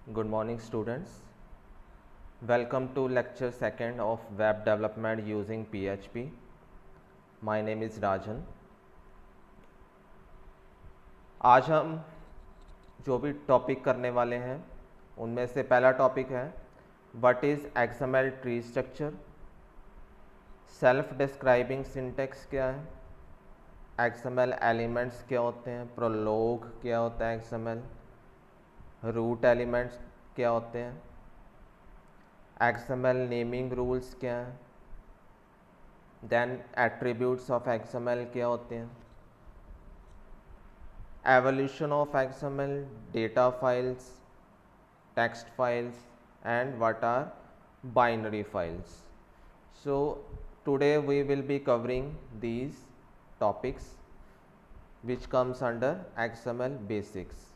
Good morning, students. Welcome to lecture second of web development using PHP. My name is Rajan. आज हम जो भी topic करने वाले हैं उनमें से पहला टॉपिक है what is XML tree structure, self describing syntax क्या है, XML एलिमेंट्स क्या होते हैं, प्रोलॉग क्या होता है, XML रूट एलिमेंट्स क्या होते हैं, XML नेमिंग रूल्स क्या हैं, देन एट्रीब्यूट्स ऑफ XML क्या होते हैं, evolution of XML, data files, text files, and what are binary files. So today we will be covering these topics which comes under XML basics.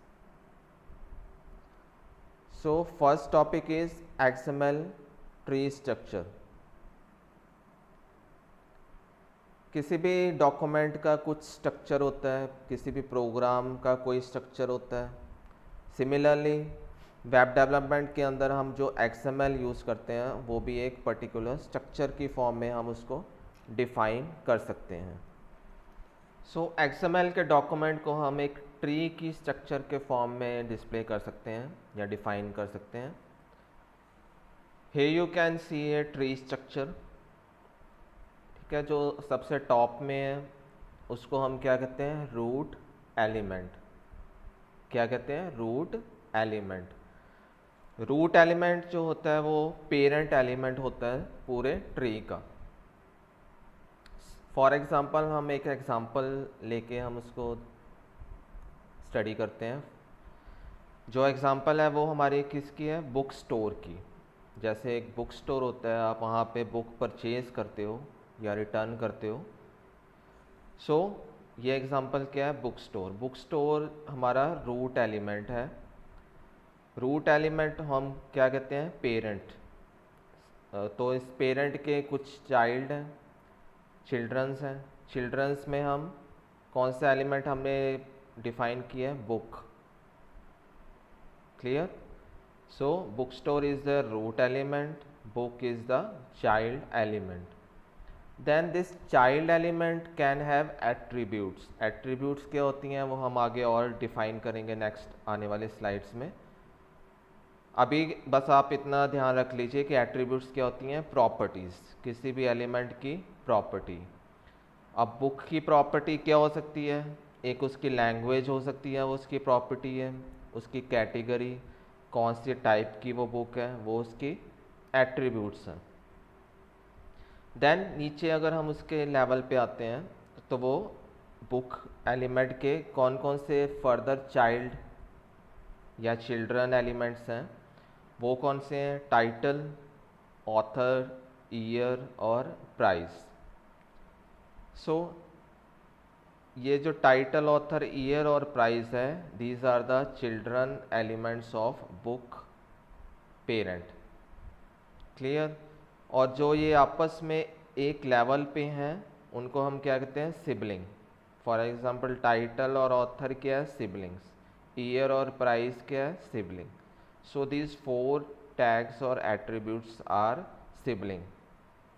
So first topic is XML tree structure. किसी भी document का कुछ structure होता है, किसी भी programme का कोई स्ट्रक्चर होता है. सिमिलरली वेब डेवलपमेंट के अंदर हम जो XML यूज़ करते हैं वो भी एक पर्टिकुलर स्ट्रक्चर की फॉर्म में हम उसको डिफ़ाइन कर सकते हैं. सो XML के डॉक्यूमेंट को हम एक ट्री की स्ट्रक्चर के फॉर्म में डिस्प्ले कर सकते हैं या डिफ़ाइन कर सकते हैं. Here you can see a tree structure. ठीक है, जो सबसे टॉप में है उसको हम क्या कहते हैं, रूट एलिमेंट. क्या कहते हैं, रूट एलिमेंट. रूट एलिमेंट जो होता है वो पेरेंट एलिमेंट होता है पूरे ट्री का. फॉर एग्जांपल हम एक एग्जांपल लेके हम उसको स्टडी करते हैं. जो एग्जांपल है वो हमारी किसकी है, बुक स्टोर की. जैसे एक बुक स्टोर होता है, आप वहाँ पे बुक परचेज़ करते हो या रिटर्न करते हो. सो ये एग्जांपल क्या है, बुक स्टोर. बुक स्टोर हमारा रूट एलिमेंट है. रूट एलिमेंट हम क्या कहते हैं, पेरेंट. तो इस पेरेंट के कुछ चाइल्ड हैं, चिल्ड्रंस हैं. चिल्ड्रंस में हम कौन सा एलिमेंट हमने डिफाइन किया है, book. Clear. So book store is the root element, book is the child element. Then this child element can have attributes. Attributes क्या होती हैं वो हम आगे और डिफाइन करेंगे नेक्स्ट आने वाले स्लाइड्स में. अभी बस आप इतना ध्यान रख लीजिए कि एट्रीब्यूट्स क्या होती हैं, प्रॉपर्टीज़. किसी भी एलिमेंट की प्रॉपर्टी. अब बुक की प्रॉपर्टी क्या हो सकती है, एक उसकी लैंग्वेज हो सकती है, वो उसकी प्रॉपर्टी है. उसकी कैटेगरी, कौन सी टाइप की वो बुक है, वो उसकी एट्रीब्यूट्स हैं. देन नीचे अगर हम उसके लेवल पे आते हैं तो वो बुक एलिमेंट के कौन कौन से फर्दर चाइल्ड या चिल्ड्रन एलिमेंट्स हैं, वो कौन से हैं, टाइटल, ऑथर, ईयर और प्राइस. सो ये जो टाइटल, ऑथर, ईयर और प्राइस है, these are the children elements of book parent. Clear. और जो ये आपस में एक लेवल पे हैं उनको हम क्या कहते हैं, सिबलिंग. फॉर एग्जांपल टाइटल और ऑथर क्या है, सिबलिंग्स. ईयर और प्राइस क्या है, सिबलिंग. सो दीज 4 टैग्स और एट्रीब्यूट्स आर सिबलिंग.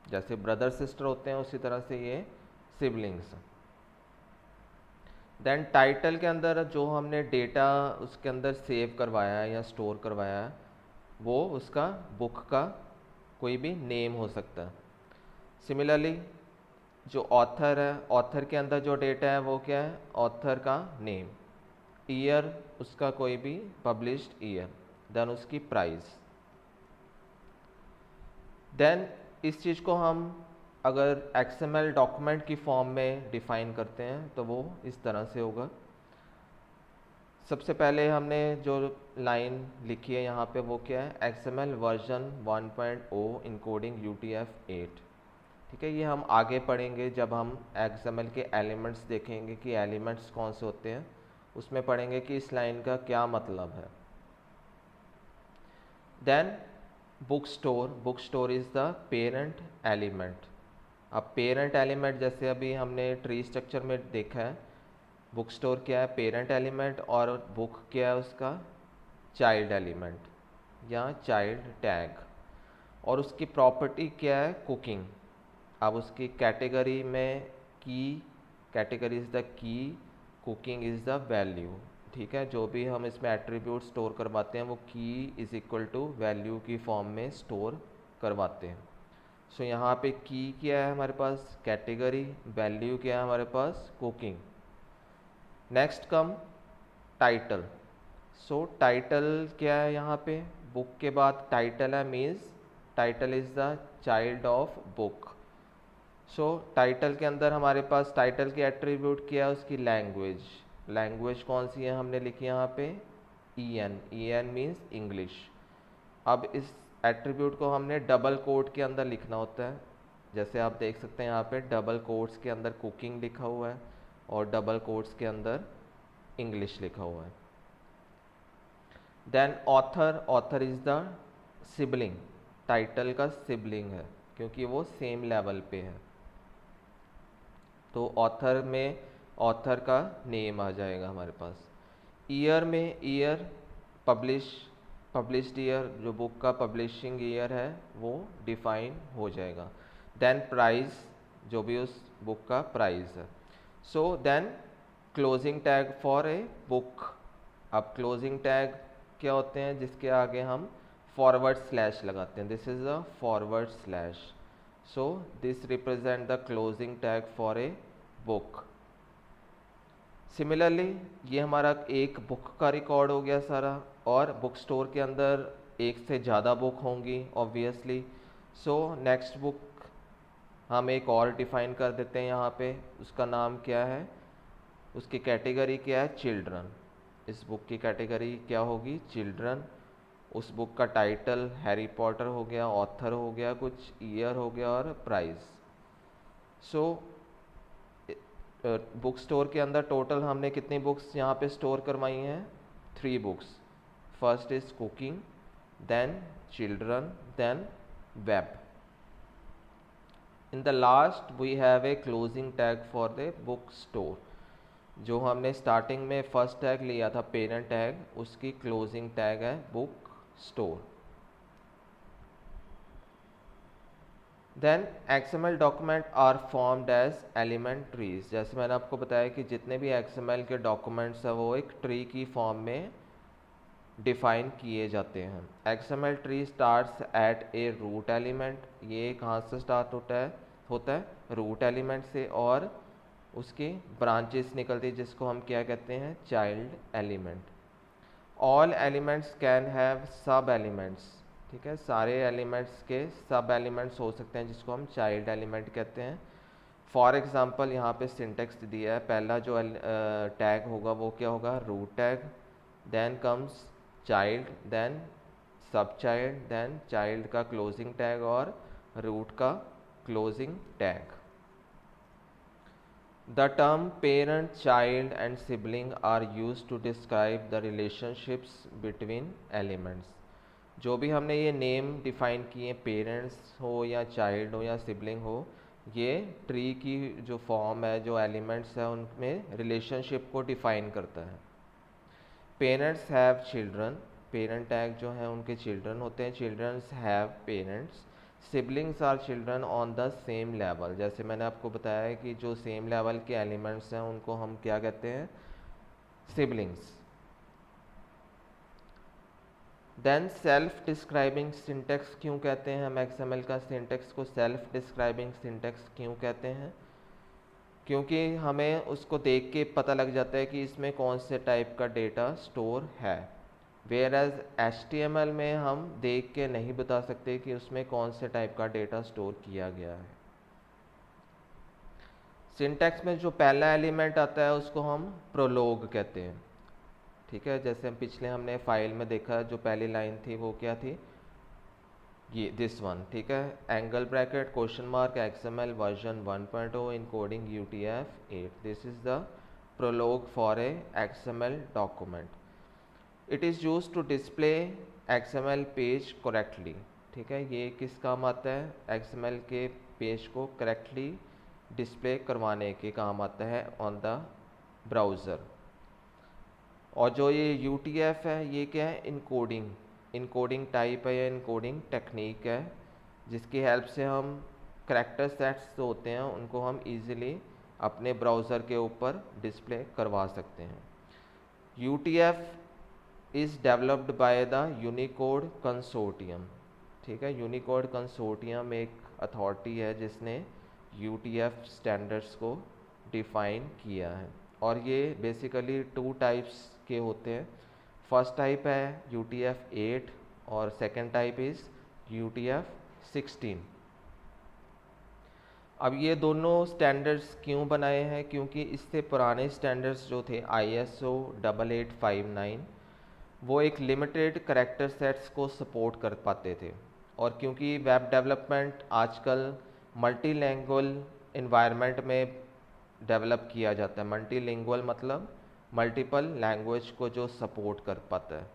जैसे ब्रदर सिस्टर होते हैं उसी तरह से ये सिबलिंग्स. देन टाइटल के अंदर जो हमने डेटा उसके अंदर सेव करवाया है या स्टोर करवाया है वो उसका बुक का कोई भी नेम हो सकता है. सिमिलरली जो ऑथर है, ऑथर के अंदर जो डेटा है वो क्या है, ऑथर का नेम. ईयर उसका कोई भी पब्लिश्ड ईयर. देन उसकी प्राइस. देन इस चीज़ को हम अगर XML डॉक्यूमेंट की फॉर्म में डिफ़ाइन करते हैं तो वो इस तरह से होगा. सबसे पहले हमने जो लाइन लिखी है यहाँ पे वो क्या है, XML वर्जन 1.0 इनकोडिंग UTF-8. ठीक है, ये हम आगे पढ़ेंगे जब हम XML के एलिमेंट्स देखेंगे कि एलिमेंट्स कौन से होते हैं, उसमें पढ़ेंगे कि इस लाइन का क्या मतलब है. Then book store. Book store is the parent element. अब पेरेंट एलिमेंट जैसे अभी हमने ट्री स्ट्रक्चर में देखा है, बुक स्टोर क्या है, पेरेंट एलिमेंट, और बुक क्या है उसका चाइल्ड एलिमेंट. या चाइल्ड टैग, और उसकी प्रॉपर्टी क्या है, कुकिंग। अब उसकी कैटेगरी में की, category is the key, cooking is the value. ठीक है, जो भी हम इसमें एट्रीब्यूट स्टोर करवाते हैं वो की इज़ इक्वल टू वैल्यू की फॉर्म में स्टोर करवाते हैं। सो यहाँ पे की क्या है हमारे पास, कैटेगरी, वैल्यू क्या है हमारे पास, cooking. Next come title. So title क्या है यहाँ पे, बुक के बाद टाइटल है, means title is the child of book. So title के अंदर हमारे पास टाइटल की एट्रीब्यूट क्या है, उसकी लैंग्वेज। लैंग्वेज कौन सी है हमने लिखी यहाँ पे, EN, EN मीन्स इंग्लिश। अब इस एट्रीब्यूट को हमने डबल कोट के अंदर लिखना होता है, जैसे आप देख सकते हैं यहाँ पे डबल कोट्स के अंदर कुकिंग लिखा हुआ है और डबल कोट्स के अंदर इंग्लिश लिखा हुआ है। Then author, author is the sibling, title का सिबलिंग है क्योंकि वो सेम लेवल पे है, तो ऑथर में ऑथर का नेम आ जाएगा हमारे पास। ईयर में ईयर, पब्लिश्ड ईयर, जो बुक का पब्लिशिंग ईयर है वो डिफाइन हो जाएगा। देन प्राइस, जो भी उस बुक का प्राइस है। So then closing tag for a book. अब क्लोजिंग टैग क्या होते हैं, जिसके आगे हम फॉरवर्ड स्लैश लगाते हैं, this is a forward slash. So this represent the closing tag for a book. Similarly ये हमारा एक बुक का रिकॉर्ड हो गया सारा, और बुक स्टोर के अंदर एक से ज़्यादा बुक होंगी ऑब्वियसली। सो नेक्स्ट बुक हम एक और डिफाइन कर देते हैं यहाँ पे, उसका नाम क्या है, उसकी कैटेगरी क्या है, चिल्ड्रन। इस बुक की कैटेगरी क्या होगी, चिल्ड्रन। उस बुक का टाइटल हैरी पॉटर हो गया, ऑथर हो गया, कुछ ईयर हो गया और प्राइस। सो बुक स्टोर के अंदर टोटल हमने कितनी बुक्स यहाँ पे स्टोर करवाई हैं, 3 books. First is cooking, then children, then web. In the last we have a closing tag for the book store. जो हमने स्टार्टिंग में फर्स्ट टैग लिया था पेरेंट टैग, उसकी क्लोजिंग टैग है book store. Then XML document are formed as element trees. जैसे मैंने आपको बताया कि जितने भी XML के डॉक्यूमेंट्स हैं वो एक ट्री की फॉर्म में डिफाइन किए जाते हैं। XML tree starts at a root element. ये कहाँ से स्टार्ट होता है रूट एलिमेंट से, और उसकी ब्रांचेस निकलती है जिसको हम क्या कहते हैं, child element. All elements can have सब एलिमेंट्स। ठीक है, सारे एलिमेंट्स के सब एलिमेंट्स हो सकते हैं जिसको हम चाइल्ड एलिमेंट कहते हैं। फॉर एग्जांपल यहाँ पे सिंटेक्स दिया है, पहला जो टैग होगा वो क्या होगा, root tag, then comes child, then sub child, then child का क्लोजिंग टैग और रूट का closing tag. The term parent, child and sibling are used to describe the relationships between elements. जो भी हमने ये नेम डिफाइन किए, parents हो या चाइल्ड हो या सिबलिंग हो, ये ट्री की जो फॉर्म है, जो एलिमेंट्स है उनमें रिलेशनशिप को डिफाइन करता है। Parents have children, parent tag जो है उनके चिल्ड्रन होते हैं, childrens have parents. Siblings are children on the same level. जैसे मैंने आपको बताया है कि जो सेम लेवल के एलिमेंट्स हैं उनको हम क्या कहते हैं, siblings. Then self describing syntax क्यों कहते हैं हम XML का सिंटेक्स को सेल्फ डिस्क्राइबिंग सिंटेक्स क्यों कहते हैं, क्योंकि हमें उसको देख के पता लग जाता है कि इसमें कौन से टाइप का डेटा स्टोर है। वेयर एज HTML में हम देख के नहीं बता सकते कि उसमें कौन से टाइप का डेटा स्टोर किया गया है। सिंटैक्स में जो पहला एलिमेंट आता है उसको हम प्रोलोग कहते हैं। ठीक है, जैसे हम पिछले हमने फाइल में देखा, जो पहली लाइन थी वो क्या थी, ये दिस वन। ठीक है, angle bracket question mark XML version 1.0 encoding UTF-8, this is the prolog for a XML document. It is use to display XML page correctly. ठीक है, ये किस काम आता है, XML के पेज को करेक्टली डिस्प्ले करवाने के काम आता है ऑन द ब्राउज़र। और जो ये UTF है ये क्या है, इनकोडिंग, इनकोडिंग टाइप है या इनकोडिंग टेक्निक है जिसकी हेल्प से हम करैक्टर सेट्स जो होते हैं उनको हम इजीली अपने ब्राउज़र के ऊपर डिस्प्ले करवा सकते हैं। UTF is developed by the Unicode consortium. ठीक है, यूनिकोड कंसोर्टियम एक अथॉरिटी है जिसने UTF स्टैंडर्ड्स को डिफ़ाइन किया है और ये बेसिकली 2 टाइप्स के होते हैं। फर्स्ट टाइप है UTF 8 और सेकेंड टाइप इज़ UTF 16। अब ये दोनों स्टैंडर्ड्स क्यों बनाए हैं, क्योंकि इससे पुराने स्टैंडर्ड्स जो थे ISO 8859 वो एक लिमिटेड करैक्टर सेट्स को सपोर्ट कर पाते थे और क्योंकि वेब डेवलपमेंट आजकल मल्टीलैंग्वेज इन्वायरमेंट में डेवलप किया जाता है। मल्टीलिंगुअल मतलब मल्टीपल लैंग्वेज को जो सपोर्ट कर पाता है,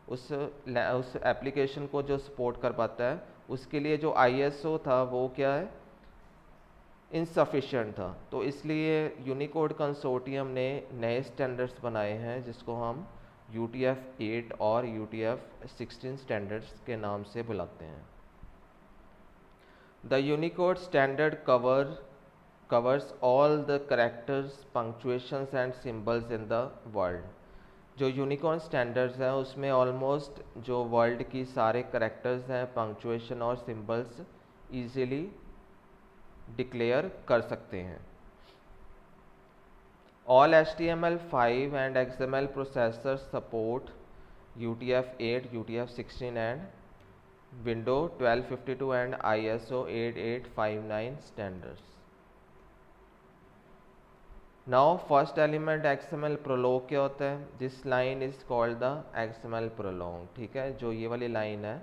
उस एप्लीकेशन को जो सपोर्ट कर पाता है, उसके लिए जो ISO था वो क्या है, इनसफिशिएंट था। तो इसलिए यूनिकोड कंसोर्टियम ने नए स्टैंडर्ड्स बनाए हैं जिसको हम UTF 8 और UTF 16 स्टैंडर्ड्स के नाम से बुलाते हैं। The Unicode standard covers all the characters, punctuations and symbols in the world। जो यूनिकोड स्टैंडर्ड्स हैं उसमें ऑलमोस्ट जो वर्ल्ड की सारे करेक्टर्स हैं, पंक्चुएशन और सिंबल्स इजीली डिक्लेयर कर सकते हैं। All HTML5 and XML processors support UTF-8, UTF-16 and Windows 1252 and ISO 8859 standards। Now first element XML prolog क्या होता है? This line is called the XML prolog। ठीक है, जो ये वाली लाइन है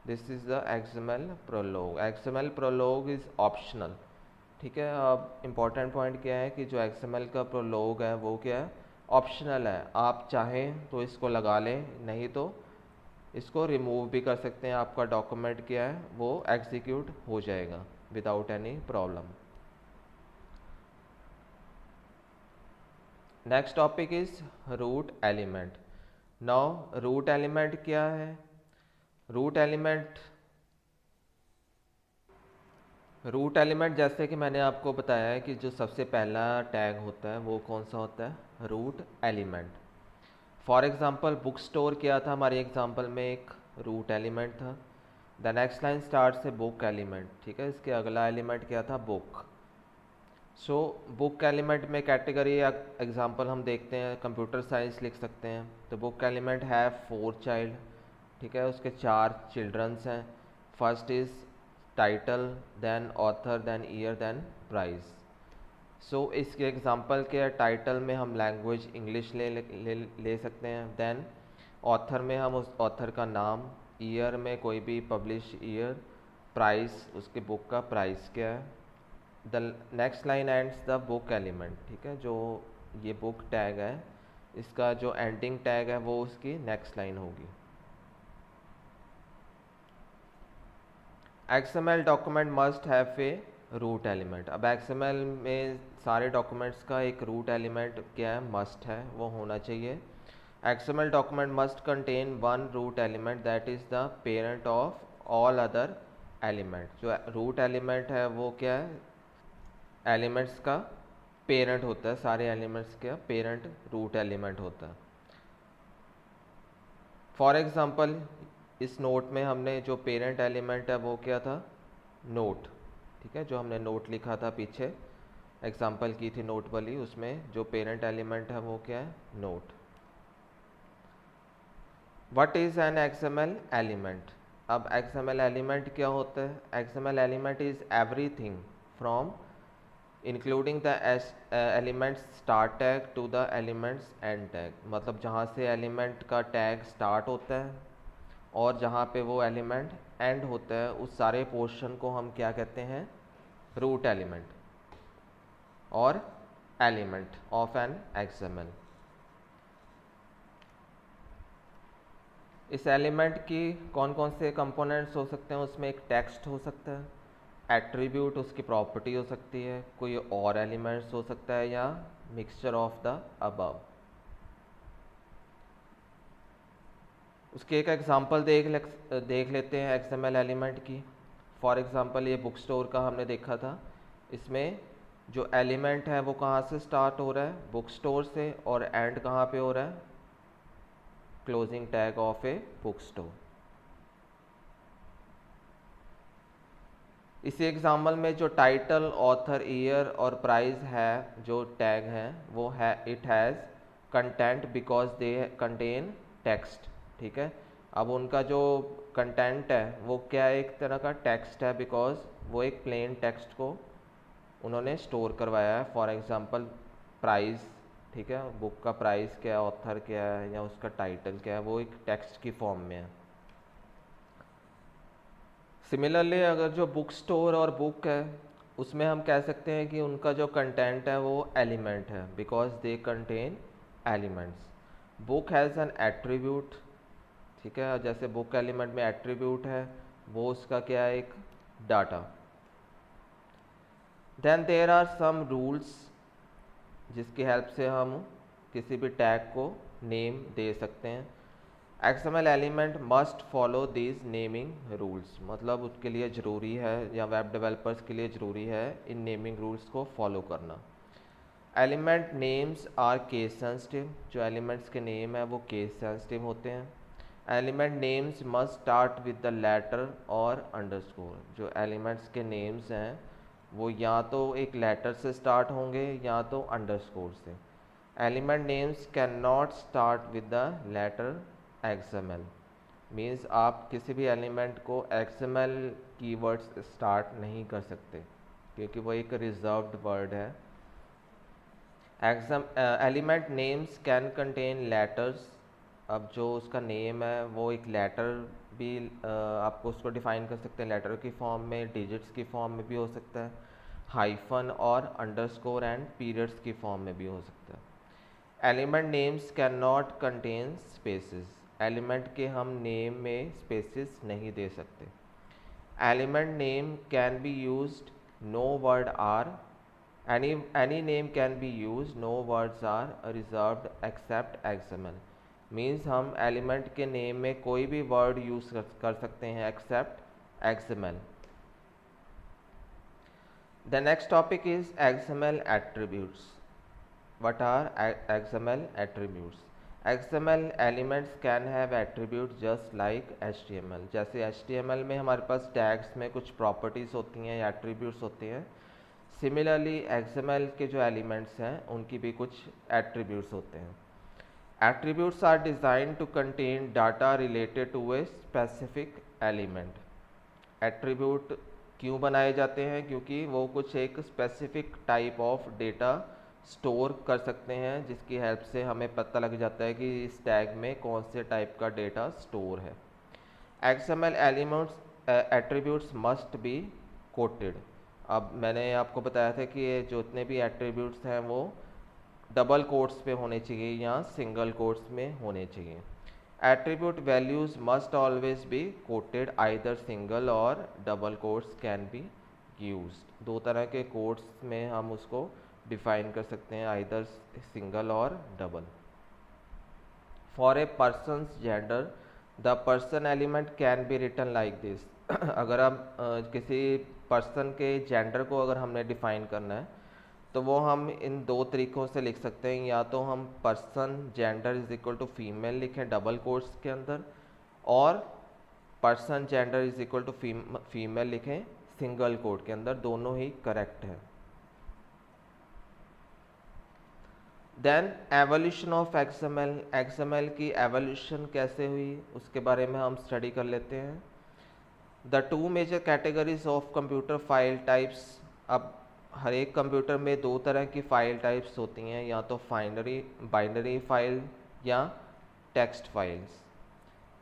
this is the XML prolog। XML prolog is optional। ठीक है, अब इम्पॉर्टेंट पॉइंट क्या है कि जो XML का प्रोलोग है वो क्या है, ऑप्शनल है। आप चाहें तो इसको लगा लें, नहीं तो इसको रिमूव भी कर सकते हैं। आपका डॉक्यूमेंट क्या है वो एग्जीक्यूट हो जाएगा without any problem. Next topic is root element. Now root element क्या है? रूट एलिमेंट जैसे कि मैंने आपको बताया है कि जो सबसे पहला टैग होता है वो कौन सा होता है, root element. For example book store क्या था हमारे एग्जांपल में, एक रूट एलिमेंट था। द नेक्स्ट लाइन स्टार्ट से बुक एलिमेंट। ठीक है, इसके अगला एलिमेंट क्या था, बुक। सो बुक एलिमेंट में कैटेगरी एग्जांपल हम देखते हैं, कंप्यूटर साइंस लिख सकते हैं तो बुक एलिमेंट है 4 चाइल्ड। ठीक है, उसके 4 चिल्ड्रंस हैं। First is title, then author, then year, then price. So इसके एग्जांपल के टाइटल में हम लैंग्वेज इंग्लिश ले सकते हैं। देन ऑथर में हम उस ऑथर का नाम, ईयर में कोई भी पब्लिश ईयर, प्राइस उसकी बुक का प्राइस क्या है। The next line ends the book element. ठीक है, जो ये बुक टैग है इसका जो एंडिंग टैग है वो उसकी नेक्स्ट लाइन होगी। XML document must have a root element. अब XML में सारे डॉक्यूमेंट्स का एक रूट एलिमेंट क्या है, मस्ट है, वो होना चाहिए। XML document must contain one root element that is the parent of all other element. जो रूट एलिमेंट है वो क्या है, एलिमेंट्स का पेरेंट होता है, सारे एलिमेंट्स का पेरेंट रूट एलिमेंट होता है। फॉर एग्जांपल इस नोट में हमने जो पेरेंट एलिमेंट है वो क्या था, नोट। ठीक है, जो हमने नोट लिखा था पीछे एग्जांपल की थी नोट वाली, उसमें जो पेरेंट एलिमेंट है वो क्या है, note. What is an XML element? अब XML एलिमेंट क्या होता है? XML element is everything from including the elements start tag to the elements end tag. मतलब जहाँ से एलिमेंट का टैग स्टार्ट होता है और जहाँ पे वो एलिमेंट एंड होता है उस सारे पोर्शन को हम क्या कहते हैं, रूट एलिमेंट और एलिमेंट ऑफ एन XML। इस एलिमेंट की कौन कौन से कंपोनेंट्स हो सकते हैं, उसमें एक टेक्स्ट हो सकता है, एट्रीब्यूट उसकी प्रॉपर्टी हो सकती है, कोई और एलिमेंट्स हो सकता है या मिक्सचर ऑफ द अबव। उसके एक एग्जांपल देख लेते हैं XML एलिमेंट की। फॉर एग्जांपल ये बुक स्टोर का हमने देखा था, इसमें जो एलिमेंट है वो कहाँ से स्टार्ट हो रहा है, बुक स्टोर से, और एंड कहाँ पे हो रहा है, closing tag of a book store. इसी एग्जाम्पल में जो टाइटल, ऑथर, ईयर और प्राइस है, जो टैग हैं वो है it has content because they contain text. ठीक है, अब उनका जो कंटेंट है वो क्या है, एक तरह का टेक्स्ट है, बिकॉज वो एक प्लेन टेक्स्ट को उन्होंने स्टोर करवाया है। फॉर एग्जांपल प्राइस, ठीक है, बुक का प्राइस क्या है, ऑथर क्या है, या उसका टाइटल क्या है, वो एक टेक्स्ट की फॉर्म में है। सिमिलरली अगर जो बुक स्टोर और बुक है उसमें हम कह सकते हैं कि उनका जो कंटेंट है वो एलिमेंट है, because they contain elements. Book has an attribute, ठीक है, जैसे बुक एलिमेंट में एट्रीब्यूट है, वो उसका क्या है, एक data. Then there are some rules जिसकी हेल्प से हम किसी भी टैग को नेम दे सकते हैं। XML element must follow these naming rules, मतलब उसके लिए ज़रूरी है, या वेब डेवलपर्स के लिए ज़रूरी है इन नेमिंग रूल्स को फॉलो करना। Element names are case sensitive, जो एलिमेंट्स के नेम है वो केस सेंसिटिव होते हैं। Element names must start with the letter और अंडरस्कोर, जो एलिमेंट्स के नेम्स हैं वो या तो एक लेटर से स्टार्ट होंगे या तो अंडरस्कोर से। Element names can not start with the letter XML, means आप किसी भी एलिमेंट को XML कीवर्ड्स स्टार्ट नहीं कर सकते, क्योंकि वो एक रिजर्व्ड वर्ड है। Element names can contain letters, अब जो उसका नेम है वो एक लेटर भी आपको उसको डिफाइन कर सकते हैं, लेटर की फॉर्म में, डिजिट्स की फॉर्म में भी हो सकता है, हाइफन और अंडरस्कोर एंड पीरियड्स की फॉर्म में भी हो सकता है। Element names can not contain spaces, element के हम नेम में स्पेसेस नहीं दे सकते। Element name can be used, no word are, any name can be used, no words are reserved except XML, means हम एलिमेंट के नेम में कोई भी वर्ड यूज़ कर सकते हैं accept XML। The next topic is XML attributes. What are XML attributes? XML elements can have attributes just like HTML, जैसे HTML में हमारे पास टैग्स में कुछ प्रॉपर्टीज़ होती हैं या एट्रीब्यूट्स होते हैं, सिमिलरली XML के जो एलिमेंट्स हैं उनकी भी कुछ एट्रीब्यूट्स होते हैं। Attributes are design to contain data related to a specific element. Attribute क्यों बनाए जाते हैं, क्योंकि वो कुछ एक specific type of data store कर सकते हैं, जिसकी हेल्प से हमें पता लग जाता है कि इस टैग में कौन से टाइप का डेटा स्टोर है। XML elements attributes must be coated, अब मैंने आपको बताया था कि ये जितने भी एट्रीब्यूट्स हैं वो डबल कोट्स पे होने चाहिए या सिंगल कोट्स में होने चाहिए। Attribute values must always be quoted, either single और double quotes can be used, दो तरह के कोट्स में हम उसको डिफाइन कर सकते हैं, आइदर सिंगल और double. For a person's gender the person element can be written like this, अगर हम किसी पर्सन के जेंडर को अगर हमने डिफाइन करना है तो वो हम इन दो तरीक़ों से लिख सकते हैं, या तो हम person gender is equal to female लिखें डबल कोट्स के अंदर, और person gender is equal to female लिखें सिंगल कोट के अंदर, दोनों ही करेक्ट है। Then evolution of XML, XML की एवोल्यूशन कैसे हुई उसके बारे में हम स्टडी कर लेते हैं। The two major categories of computer file types, अब हर एक कंप्यूटर में दो तरह की फ़ाइल टाइप्स होती हैं, या तो बाइनरी फाइल या टेक्स्ट फाइल्स।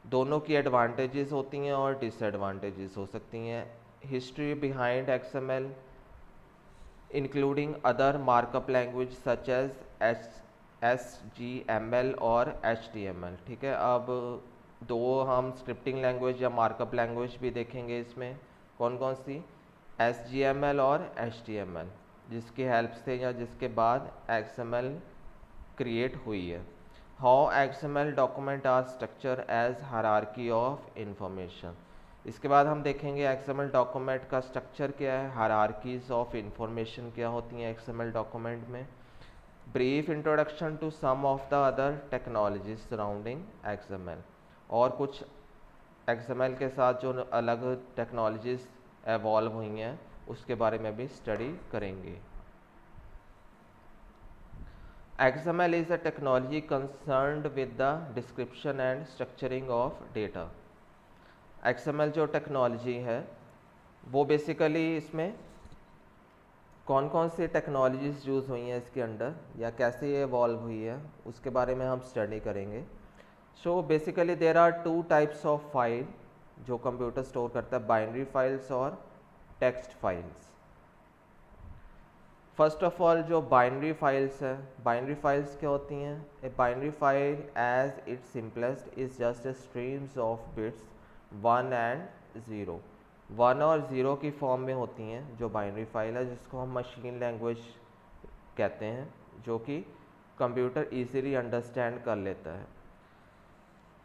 दोनों की एडवांटेजेस होती हैं और डिसएडवांटेजेस हो सकती हैं। History behind XML including other markup language such as HGML और HTML, ठीक है। अब दो हम स्क्रिप्टिंग लैंग्वेज या मार्कअप लैंग्वेज भी देखेंगे, इसमें कौन कौन सी, HGML और HTML, जिसकी हेल्प से या जिसके बाद XML क्रिएट हुई है। How XML document are structure as hierarchy of information. इसके बाद हम देखेंगे XML डॉक्यूमेंट का स्ट्रक्चर क्या है, हायरार्कीज ऑफ इंफॉर्मेशन क्या होती हैं XML डॉक्यूमेंट में, brief introduction to some of the other technologies surrounding XML, और कुछ XML के साथ जो अलग टेक्नोलॉजीज एवॉल्व हुई हैं उसके बारे में भी स्टडी करेंगे। XML is a technology concerned with the description and structuring of data। XML जो टेक्नोलॉजी है वो बेसिकली इसमें कौन कौन सी टेक्नोलॉजीज यूज़ हुई हैं इसके अंडर या कैसे ये इवॉल्व हुई है उसके बारे में हम स्टडी करेंगे। So basically there are two types of file जो कंप्यूटर स्टोर करता है, बाइनरी फाइल्स और text files. First of all जो बाइनरी फाइल्स है, बाइनरी फाइल्स क्या होती हैं? A binary file as it's simplest is just streams of bits 1 and 0, 1 और 0 की फॉर्म में होती हैं जो बाइनरी फाइल है, जिसको हम मशीन लैंग्वेज कहते हैं, जो कि कंप्यूटर इजीली अंडरस्टैंड कर लेता है।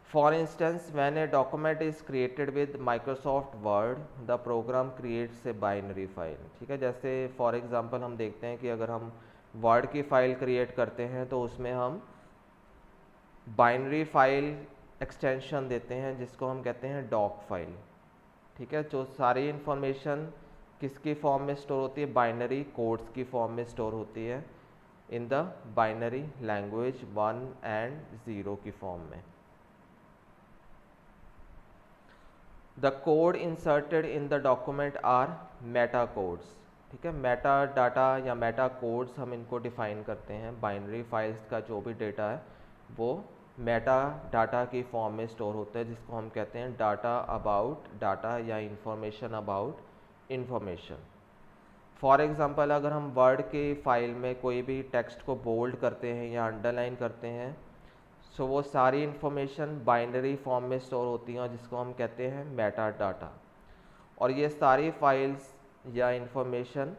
For instance when a document is created with Microsoft Word the program creates a binary file. ठीक है, जैसे फॉर एग्जांपल हम देखते हैं कि अगर हम वर्ड की फाइल क्रिएट करते हैं तो उसमें हम बाइनरी फाइल एक्सटेंशन देते हैं जिसको हम कहते हैं डॉक फाइल। ठीक है, जो सारी इंफॉर्मेशन किसकी फॉर्म में स्टोर होती है? बाइनरी कोड्स की फॉर्म में स्टोर होती है in the binary language 1 and 0 की फॉर्म में। The code inserted in the document are meta codes. ठीक है, मेटा डाटा या मेटा कोड्स हम इनको डिफाइन करते हैं। बाइनरी फाइल्स का जो भी डेटा है वो मेटा डाटा की फॉर्म में स्टोर होता है, जिसको हम कहते हैं डाटा अबाउट डाटा या information about information. For example अगर हम वर्ड की फाइल में कोई भी टेक्स्ट को बोल्ड करते हैं या अंडरलाइन करते हैं, सो वो सारी इंफॉर्मेशन बाइनरी फॉर्म में स्टोर होती हैं और जिसको हम कहते हैं मेटा डाटा। और ये सारी फाइल्स या इंफॉर्मेशन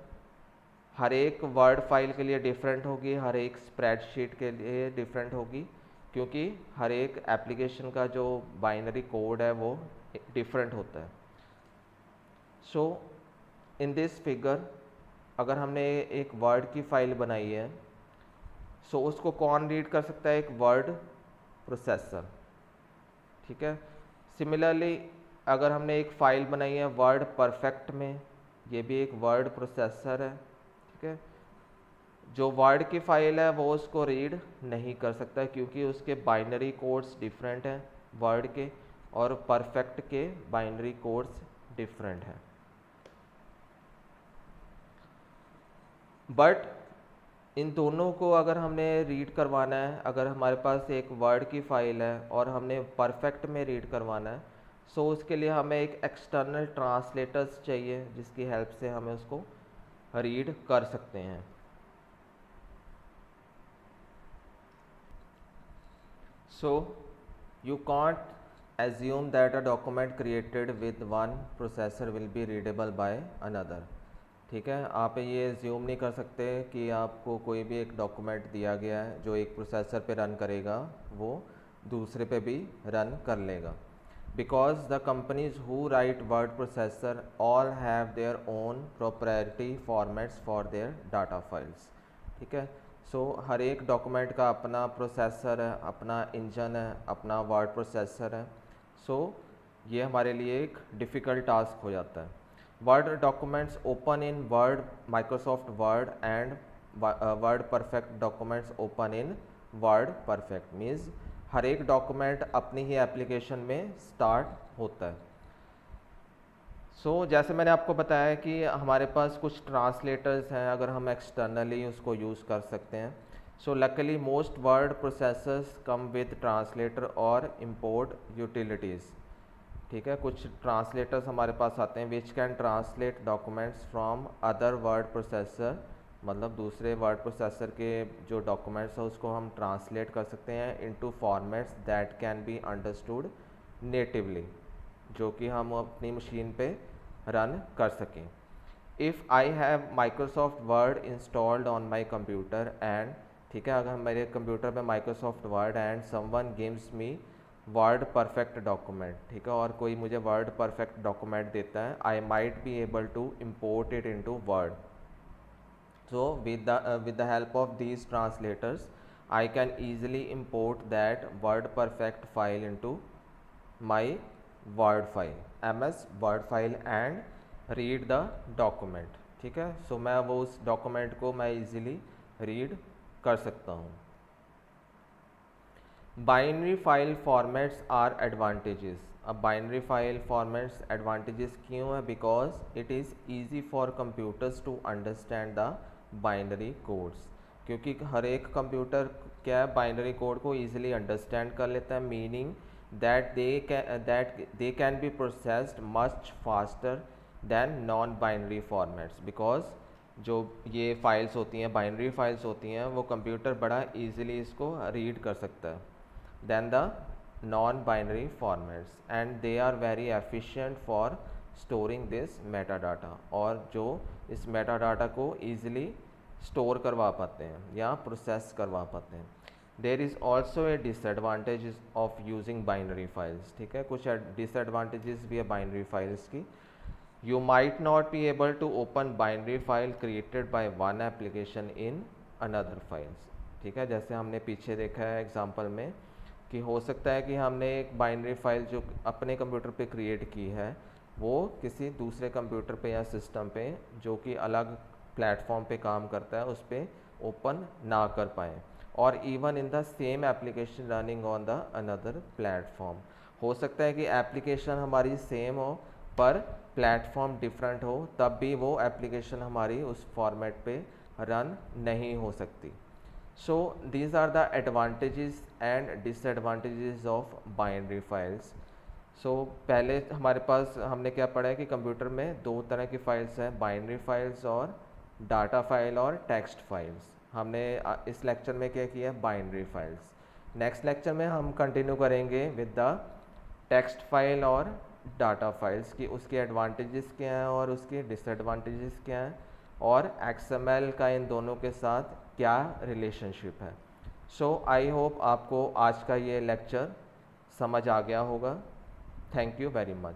हर एक वर्ड फाइल के लिए डिफरेंट होगी, हर एक स्प्रेडशीट के लिए डिफरेंट होगी, क्योंकि हर एक एप्लीकेशन का जो बाइनरी कोड है वो डिफरेंट होता है। सो इन दिस फिगर अगर हमने एक वर्ड की फाइल बनाई है, सो उसको कौन रीड कर सकता है? एक वर्ड प्रोसेसर। ठीक है, सिमिलरली अगर हमने एक फ़ाइल बनाई है वर्ड परफेक्ट में, ये भी एक वर्ड प्रोसेसर है। ठीक है, जो वर्ड की फ़ाइल है वो उसको रीड नहीं कर सकता क्योंकि उसके बाइनरी कोड्स डिफरेंट हैं वर्ड के, और परफेक्ट के बाइनरी कोड्स डिफरेंट हैं। बट इन दोनों को अगर हमने रीड करवाना है, अगर हमारे पास एक वर्ड की फ़ाइल है और हमने परफेक्ट में रीड करवाना है, सो उसके लिए हमें एक एक्सटर्नल ट्रांसलेटर्स चाहिए जिसकी हेल्प से हमें उसको रीड कर सकते हैं। So you can't assume that a document created with one processor will be readable by another. ठीक है, आप ये एज्यूम नहीं कर सकते कि आपको कोई भी एक डॉक्यूमेंट दिया गया है जो एक प्रोसेसर पे रन करेगा वो दूसरे पे भी रन कर लेगा, because the companies who right word processor all have their own proprietary formats for their data files. ठीक है, सो हर एक डॉक्यूमेंट का अपना प्रोसेसर है, अपना इंजन है, अपना वर्ड प्रोसेसर है। सो ये हमारे लिए एक डिफ़िकल्ट टास्क हो जाता है। Word documents open in Word Microsoft Word and WordPerfect documents open in WordPerfect means हर एक डॉक्यूमेंट अपनी ही एप्लीकेशन में स्टार्ट होता है। सो जैसे मैंने आपको बताया कि हमारे पास कुछ ट्रांसलेटर्स हैं, अगर हम एक्सटर्नली उसको यूज़ कर सकते हैं। So luckily most word processors come with translator और इंपोर्ट यूटिलिटीज़। ठीक है, कुछ ट्रांसलेटर्स हमारे पास आते हैं which can translate documents from other word processor, मतलब दूसरे वर्ड प्रोसेसर के जो डॉक्यूमेंट्स हैं उसको हम ट्रांसलेट कर सकते हैं into formats that can be understood natively, जो कि हम अपनी मशीन पे रन कर सकें। If I have Microsoft word installed on my computer and ठीक है, अगर मेरे कंप्यूटर पे Microsoft Word and someone gives me word perfect document, ठीक है, और कोई मुझे वर्ड परफेक्ट डॉक्यूमेंट देता है, I might be able to import it into Word. So with the help of these translators, I can easily import that WordPerfect file into my Word file, MS Word file and read the document. ठीक है, so मैं वो उस document को मैं easily read कर सकता हूँ. Binary file formats are advantages. अब बाइनरी फाइल फॉर्मेट्स एडवांटेजेस क्यों है? Because it is easy for computers to understand the binary codes. क्योंकि हर एक कंप्यूटर क्या है, बाइनरी कोड को ईजिली अंडरस्टैंड कर लेता है, meaning that they can be processed much faster than non binary formats. Because जो ये फाइल्स होती हैं, बाइनरी फाइल्स होती हैं, वो कंप्यूटर बड़ा ईजिली इसको रीड कर सकता है than the non-binary formats, and they are very efficient for storing this metadata, और जो इस metadata को easily store करवा पाते हैं या process करवा पाते हैं. There is also a disadvantages of using binary files. ठीक है, कुछ disadvantages भी है binary files की. You might not be able to open binary file created by one application in another files. ठीक है, जैसे हमने पीछे देखा है एग्जाम्पल में कि हो सकता है कि हमने एक बाइनरी फाइल जो अपने कंप्यूटर पे क्रिएट की है वो किसी दूसरे कंप्यूटर पे या सिस्टम पे जो कि अलग प्लेटफॉर्म पे काम करता है उस पर ओपन ना कर पाएँ, और even in the same application running on the another platform. हो सकता है कि एप्लीकेशन हमारी सेम हो पर प्लेटफॉर्म डिफरेंट हो, तब भी वो एप्लीकेशन हमारी उस फॉर्मेट पे रन नहीं हो सकती. So these are the advantages and disadvantages of binary files. So पहले हमारे पास हमने क्या पढ़ा है कि कंप्यूटर में दो तरह की फाइल्स हैं, बाइनरी फाइल्स और डाटा फाइल और टेक्स्ट फाइल्स. हमने इस लेक्चर में क्या किया है, बाइनरी फाइल्स. नेक्स्ट लेक्चर में हम कंटिन्यू करेंगे विद द टेक्स्ट फाइल और डाटा फाइल्स की उसके एडवांटेजेस क्या हैं और उसके डिसएडवांटेजेस क्या हैं, और XML का इन दोनों के साथ क्या रिलेशनशिप है. सो आई होप आपको आज का ये लेक्चर समझ आ गया होगा. Thank you very much.